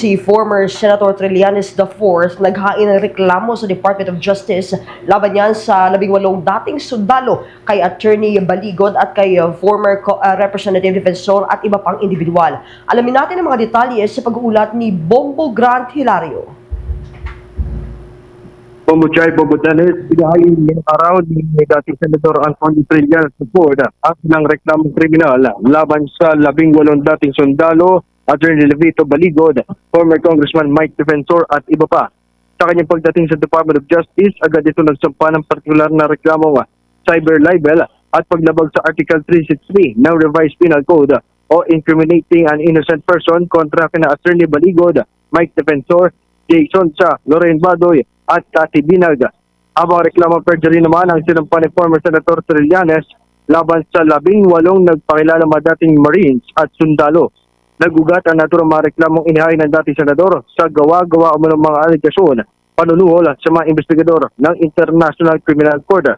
Si former Senator Trillanes IV naghain ng reklamo sa Department of Justice laban niyan sa 18 dating sundalo kay Attorney Baligod at kay former Representative Defensor at iba pang individual. Alamin natin ang mga detalye sa pag-uulat ni Bombo Grant Hilario. Pumuchay Bobotanes, pinahayin ngayong araw ni dating Senator Antonio Trillanes IV ang ilang reklamong kriminal laban sa 18 dating sundalo, Attorney Levito Baligod, former Congressman Mike Defensor at iba pa. Sa kanyang pagdating sa Department of Justice, agad ito nagsampa ng partikular na reklamong cyber libel at paglabag sa Article 363 ng Revised Penal Code o incriminating an innocent person kontra kina Attorney Baligod, Mike Defensor, Jason Cha, Lorraine Badoy at Cathy Binag. Ang mga reklamo perjury naman ang sinampa ni former Senator Trillanes laban sa 18 nagpakilala mga dating Marines at sundalo. Nagugat ang naturang mga reklamong inihain ng dating senador sa gawa-gawa o mga aligasyon, panunuhol sa mga investigador ng International Criminal Court.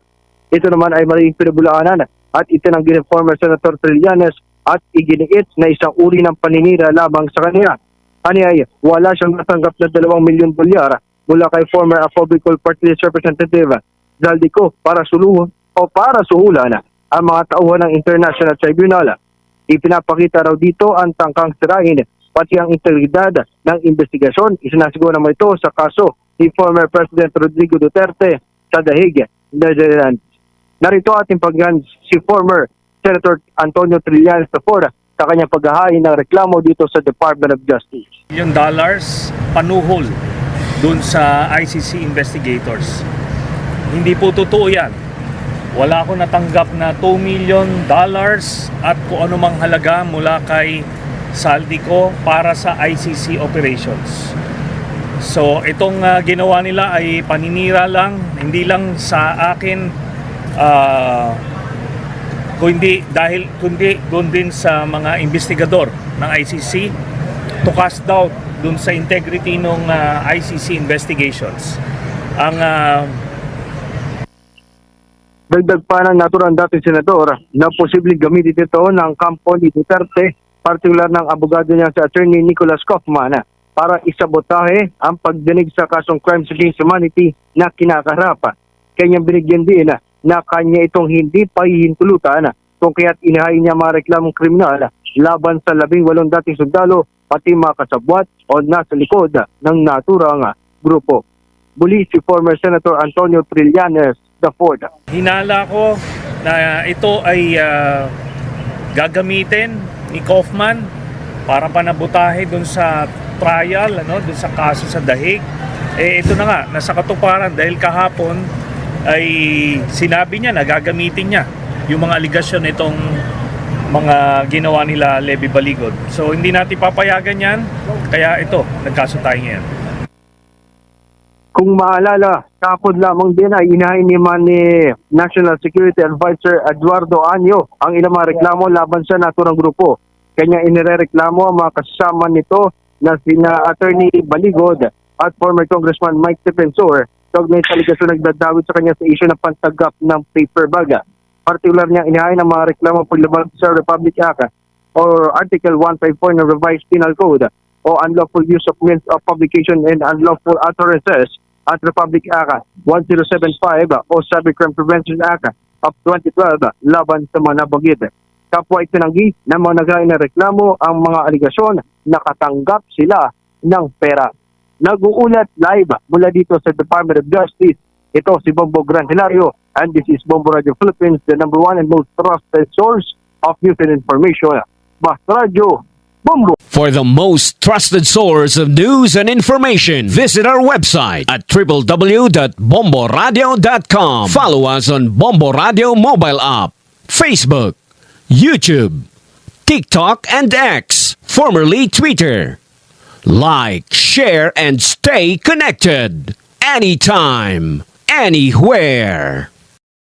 Ito naman ay maling pinabulaanan at itinanggi ni former Senator Trillanes at iginiit na isang uri ng paninira labang sa kanila. Aniyay, wala siyang natanggap na 2 milyong dolyar mula kay former Afo Bicol Party List Representative Zaldico para suluhon o para suhulan ang mga tauhan ng International Tribunal. Ipinapakita raw dito ang tangkang sirain pati ang integridad ng investigasyon. Isinasiguro naman ito sa kaso ni former President Rodrigo Duterte sa The Hague, Netherlands. Narito ating paggan si former Senator Antonio Trillanes IV sa kanyang paghahain ng reklamo dito sa Department of Justice. $1 million panuhol dun sa ICC investigators. Hindi po totoo yan. Wala akong natanggap na $2 million at kung anumang halaga mula kay Zaldico para sa ICC operations. So itong ginawa nila ay paninira lang, hindi lang sa akin, kundi doon din sa mga investigador ng ICC to cast doubt doon sa integrity ng ICC investigations. Ang Dagdag pa ng naturang dating senador na posibleng gamitin ito ng kampo ni Duterte, partikular ng abogado niya si Attorney Nicholas Kaufman para isabotahe ang pagdinig sa kasong crimes against humanity na kinakaharap. Kanyang binigyan din na kanya itong hindi pahihintulutan kung kaya't inihain niya mga reklamong kriminal laban sa 18 dating sundalo pati mga kasabwat o nasa likod ng naturang grupo. Muli si former Senator Antonio Trillanes IV. Hinala ko na ito ay gagamitin ni Kaufman para panabutahe dun sa trial, dun sa kaso sa The Hague. Ito na nga, nasa katuparan dahil kahapon ay sinabi niya na gagamitin niya yung mga aligasyon itong mga ginawa nila Levy Baligod. So hindi natin papayagan yan, kaya ito, nagkaso tayo ngayon. Kung maalala, kapod lamang din ay inahin ni National Security Advisor Eduardo Anyo ang ilang mga reklamo laban sa naturang grupo. Kanya inirereklamo ang mga kasama nito na sina Attorney Baligod at former Congressman Mike Defensor kaugnay sa aligasyon nagdadawit sa kanya sa issue ng pantagap ng paper bag. Partikular niya inahin ang mga reklamo paglabag sa Republic Act or Article 154 ng Revised Penal Code o unlawful use of means of publication and unlawful utterances at Republic Act 1075 o Cybercrime Prevention Act of 2012 laban sa mga nabanggit. Kapwa itinanggi ng mga naghain na reklamo ang mga aligasyon na katanggap sila ng pera. Nag-uulat live mula dito sa Department of Justice. Ito si Bombo Grant Hilario and this is Bombo Radio Philippines, the number one and most trusted source of news and information. Basta Radio Bombo. For the most trusted source of news and information, visit our website at www.bomboradio.com. Follow us on Bombo Radio mobile app, Facebook, YouTube, TikTok, and X, formerly Twitter. Like, share, and stay connected. Anytime, anywhere.